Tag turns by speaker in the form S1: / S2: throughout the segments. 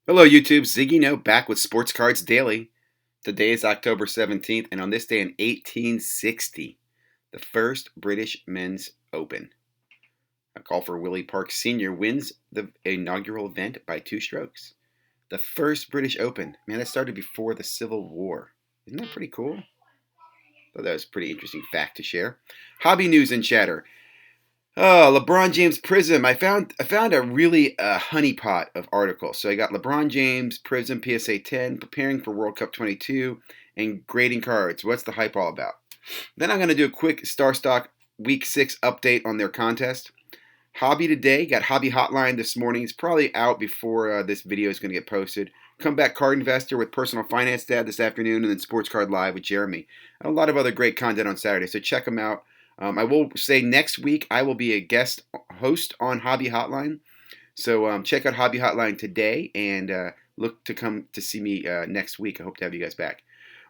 S1: Hello, YouTube. ZiggyNo back with Sports Cards Daily. Today is October 17th, and on this day in 1860, the first British Men's Open. A golfer Willie Park Sr. wins the inaugural event by 2 strokes. The first British Open. Man, that started before the Civil War. Isn't that pretty cool? Thought that was a pretty interesting fact to share. Hobby news and chatter. Oh, LeBron James Prism. I found a really honeypot of articles. So I got LeBron James Prism PSA 10, preparing for World Cup 22, and grading cards. What's the hype all about? Then I'm going to do a quick Star Stock Week 6 update on their contest. Hobby today, got Hobby Hotline this morning. It's probably out before this video is going to get posted. Comeback Card Investor with Personal Finance Dad this afternoon, and then Sports Card Live with Jeremy. And a lot of other great content on Saturday, so check them out. I will say next week I will be a guest host on Hobby Hotline. So check out Hobby Hotline today and look to come to see me next week. I hope to have you guys back.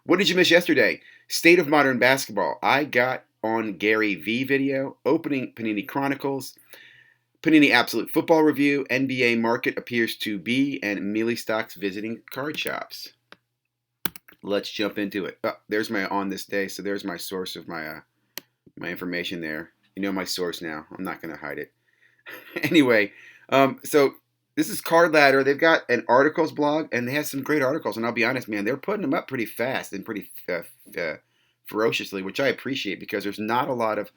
S1: What did you miss yesterday? State of Modern Basketball. I got on Gary V video, opening Panini Chronicles, Panini Absolute Football Review, NBA Market Appears to Be, and Mealy Stocks visiting card shops. Let's jump into it. Oh, there's my on this day. So there's my source of my information there. You know my source now. I'm not going to hide it. Anyway, so this is Card Ladder. They've got an articles blog, and they have some great articles. And I'll be honest, man, they're putting them up pretty fast and pretty ferociously, which I appreciate because there's not a lot of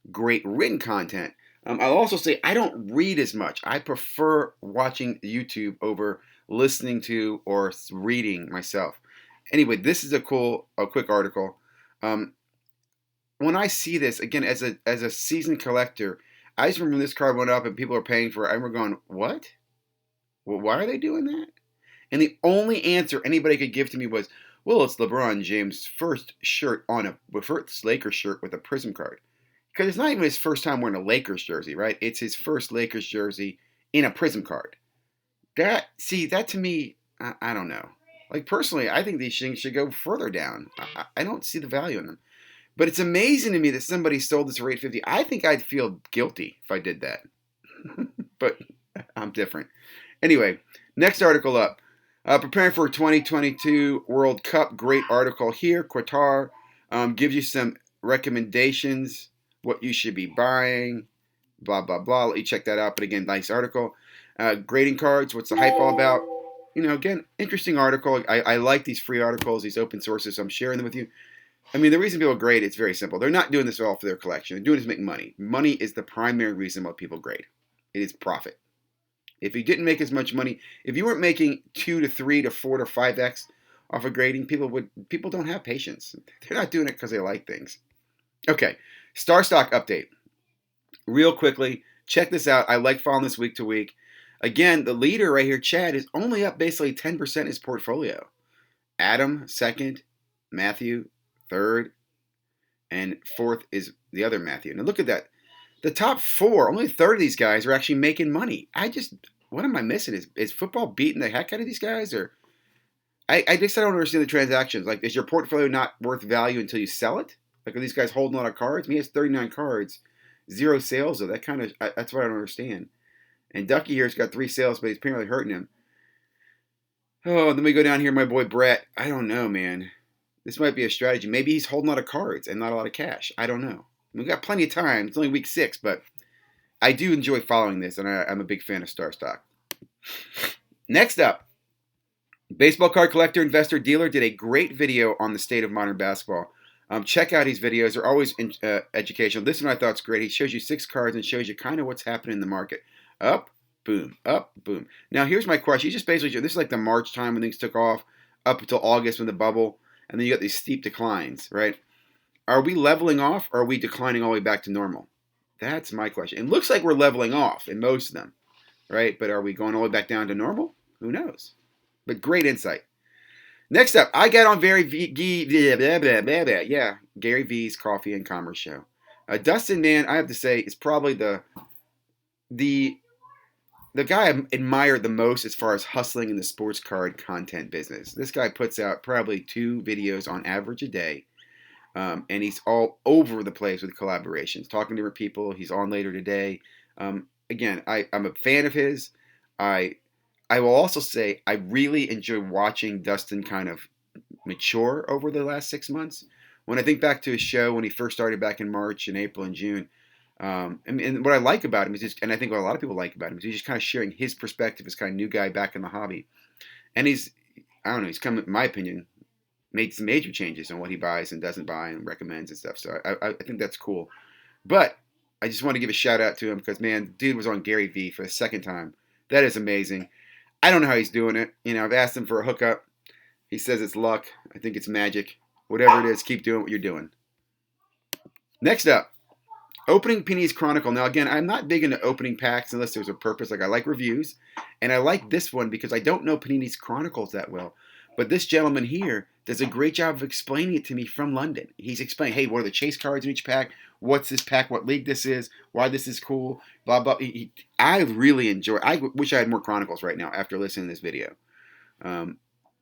S1: great written content. I'll also say I don't read as much. I prefer watching YouTube over listening to or reading myself. Anyway, this is a quick article. When I see this again as a seasoned collector, I just remember when this card went up and people are paying for it. I remember going, "What? Well, why are they doing that?" And the only answer anybody could give to me was, "Well, it's LeBron James' first first Lakers shirt with a Prism card." Because it's not even his first time wearing a Lakers jersey, right? It's his first Lakers jersey in a Prism card. That to me, I don't know. Like personally, I think these things should go further down. I don't see the value in them. But it's amazing to me that somebody sold this for $850. I think I'd feel guilty if I did that. But I'm different. Anyway, next article up. Preparing for 2022 World Cup. Great article here. Qatar gives you some recommendations, what you should be buying, blah, blah, blah. Let you check that out. But again, nice article. Grading cards. What's the hype all about? Again, interesting article. I like these free articles, these open sources. So I'm sharing them with you. I mean, the reason people grade, it's very simple. They're not doing this all for their collection. They're doing it to make money. Money is the primary reason why people grade. It is profit. If you didn't make as much money, if you weren't making 2 to 3 to 4 to 5x off of grading, people don't have patience. They're not doing it because they like things. Okay, Star Stock update. Real quickly, check this out. I like following this week to week. Again, the leader right here, Chad, is only up basically 10% in his portfolio. Adam, second. Matthew, third, and fourth is the other Matthew. Now look at that. The top four, only a third of these guys are actually making money. What am I missing? Is football beating the heck out of these guys? Or I just don't understand the transactions. Like, is your portfolio not worth value until you sell it? Like, are these guys holding a lot of cards? I mean, he has 39 cards, 0 sales though. That's what I don't understand. And Ducky here's got 3 sales, but he's apparently hurting him. Oh, then we go down here, my boy Brett. I don't know, man. This might be a strategy. Maybe he's holding a lot of cards and not a lot of cash. I don't know. We've got plenty of time. It's only week 6, but I do enjoy following this, and I'm a big fan of Star Stock. Next up, Baseball Card Collector, Investor, Dealer did a great video on the state of modern basketball. Check out his videos. They're always educational. This one I thought was great. He shows you 6 cards and shows you kind of what's happening in the market. Up, boom, up, boom. Now, here's my question. He just basically, this is like the March time when things took off, up until August when the bubble. And then you got these steep declines, right? Are we leveling off or are we declining all the way back to normal? That's my question. It looks like we're leveling off in most of them, right? But are we going all the way back down to normal? Who knows? But great insight. Next up, I got on Gary V's Coffee and Commerce Show. Dustin, man, I have to say, is probably the guy I admire the most as far as hustling in the sports card content business. This guy puts out probably 2 videos on average a day, and he's all over the place with collaborations, talking to different people. He's on later today. Again, I'm a fan of his. I I will also say I really enjoy watching Dustin kind of mature over the last 6 months. When I think back to his show when he first started back in March and April and June, and what I like about him is just, and I think what a lot of people like about him is he's just kind of sharing his perspective as kind of new guy back in the hobby. And I don't know, he's come, in my opinion, made some major changes on what he buys and doesn't buy and recommends and stuff. So I think that's cool. But I just want to give a shout out to him because, man, dude was on Gary Vee for the second time. That is amazing. I don't know how he's doing it. I've asked him for a hookup. He says it's luck. I think it's magic. Whatever it is, keep doing what you're doing. Next up, opening Panini Chronicle. Now, again, I'm not big into opening packs unless there's a purpose. Like, I like reviews, and I like this one because I don't know Panini Chronicles that well. But this gentleman here does a great job of explaining it to me from London. He's explaining, hey, what are the chase cards in each pack? What's this pack? What league this is? Why this is cool? Blah, blah. I really enjoy it. I wish I had more Chronicles right now after listening to this video.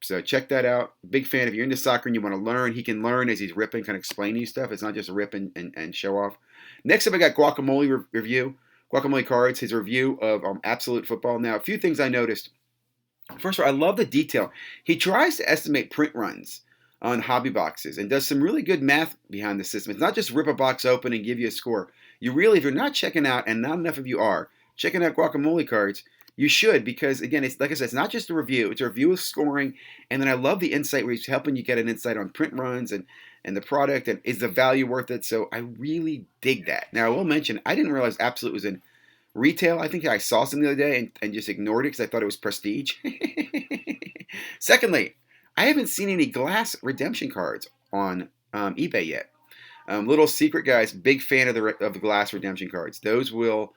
S1: So check that out. Big fan. If you're into soccer and you want to learn, he can learn as he's ripping, kind of explaining you stuff. It's not just rip and show off. Next up, I got Guacamole review. Guacamole Cards, his review of Absolute Football. Now, a few things I noticed. First of all, I love the detail. He tries to estimate print runs on hobby boxes and does some really good math behind the system. It's not just rip a box open and give you a score. You really, if you're not checking out, and not enough of you are, checking out Guacamole Cards, you should, because again, it's like I said, it's not just a review. It's a review of scoring, and then I love the insight where he's helping you get an insight on print runs and the product, and is the value worth it? So I really dig that. Now I will mention, I didn't realize Absolute was in retail. I think I saw some the other day and just ignored it because I thought it was prestige. Secondly, I haven't seen any glass redemption cards on eBay yet. Little secret, guys. Big fan of the glass redemption cards. Those will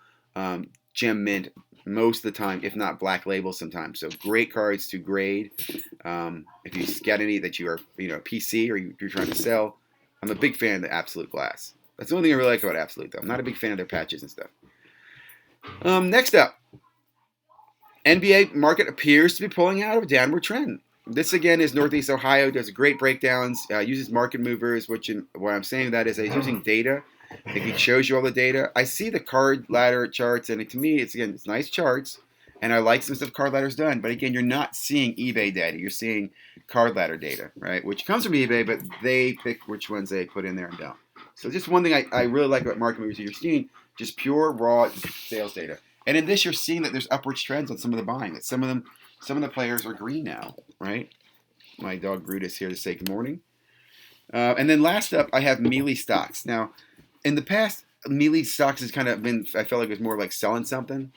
S1: gem mint most of the time, if not black label sometimes. So great cards to grade. If you get any that you are, PC or you're trying to sell, I'm a big fan of the Absolute glass. That's the only thing I really like about Absolute, though. I'm not a big fan of their patches and stuff. Next up, NBA market appears to be pulling out of a downward trend. This again is Northeast Ohio. Does great breakdowns. Uses market movers, which what I'm saying that is he's using data. He shows you all the data. I see the card ladder charts, and to me, it's nice charts, and I like some stuff card ladder's done. But again, you're not seeing eBay data. You're seeing card ladder data, right? Which comes from eBay, but they pick which ones they put in there and don't. So just one thing I really like about market movers, you're seeing just pure raw sales data. And in this, you're seeing that there's upwards trends on some of the buying. That some of the players are green now, right? My dog Brutus here to say good morning. And then last up, I have Mealy Stocks. Now, in the past, Mealy Stocks has kind of been, I felt like it was more like selling something.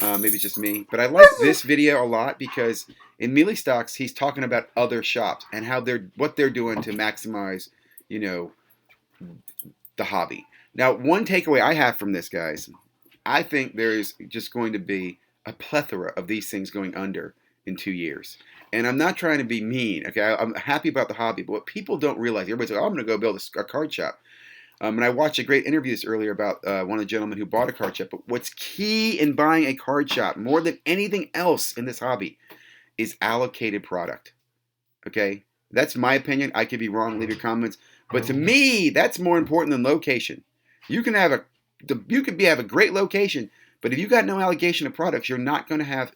S1: Maybe it's just me. But I like this video a lot because in Mealy Stocks, he's talking about other shops and what they're doing to maximize, the hobby. Now, one takeaway I have from this, guys, I think there's just going to be a plethora of these things going under in 2 years. And I'm not trying to be mean, okay? I'm happy about the hobby, but what people don't realize, everybody's like, oh, I'm going to go build a card shop. And I watched a great interview this earlier about one of the gentlemen who bought a card shop. But what's key in buying a card shop, more than anything else in this hobby, is allocated product, okay? That's my opinion. I could be wrong. Leave your comments. But to me, that's more important than location. You can have a great location, but if you got no allocation of products, you're not going to have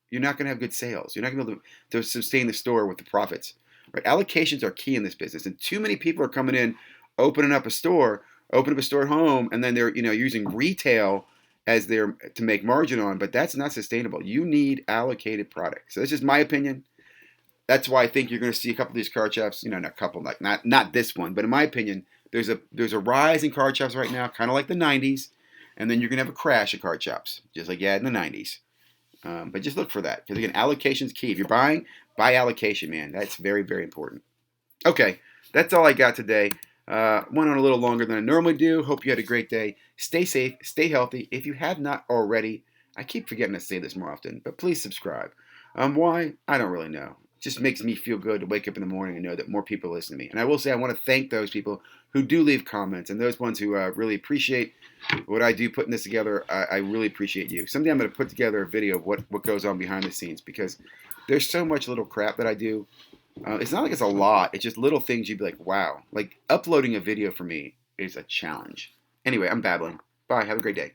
S1: good sales. You're not going to be able to sustain the store with the profits. Right? Allocations are key in this business, and too many people are coming in, open up a store at home, and then they're using retail as to make margin on. But that's not sustainable. You need allocated products. So that's just my opinion. That's why I think you're going to see a couple of these card shops. Not a couple, like not this one, but in my opinion, there's a rise in card shops right now, kind of like the '90s, and then you're going to have a crash of card shops, just like you had in the '90s. But just look for that, because again, allocation is key. If you're buying, buy allocation, man. That's very, very important. Okay, that's all I got today. Went on a little longer than I normally do. Hope you had a great day. Stay safe, stay healthy. If you have not already, I keep forgetting to say this more often, but please subscribe. Why? I don't really know. It just makes me feel good to wake up in the morning and know that more people listen to me. And I will say I want to thank those people who do leave comments, and those ones who really appreciate what I do putting this together. I really appreciate you. Someday I'm going to put together a video of what goes on behind the scenes, because there's so much little crap that I do. It's not like it's a lot. It's just little things you'd be like, wow. Like uploading a video for me is a challenge. Anyway, I'm babbling. Bye. Have a great day.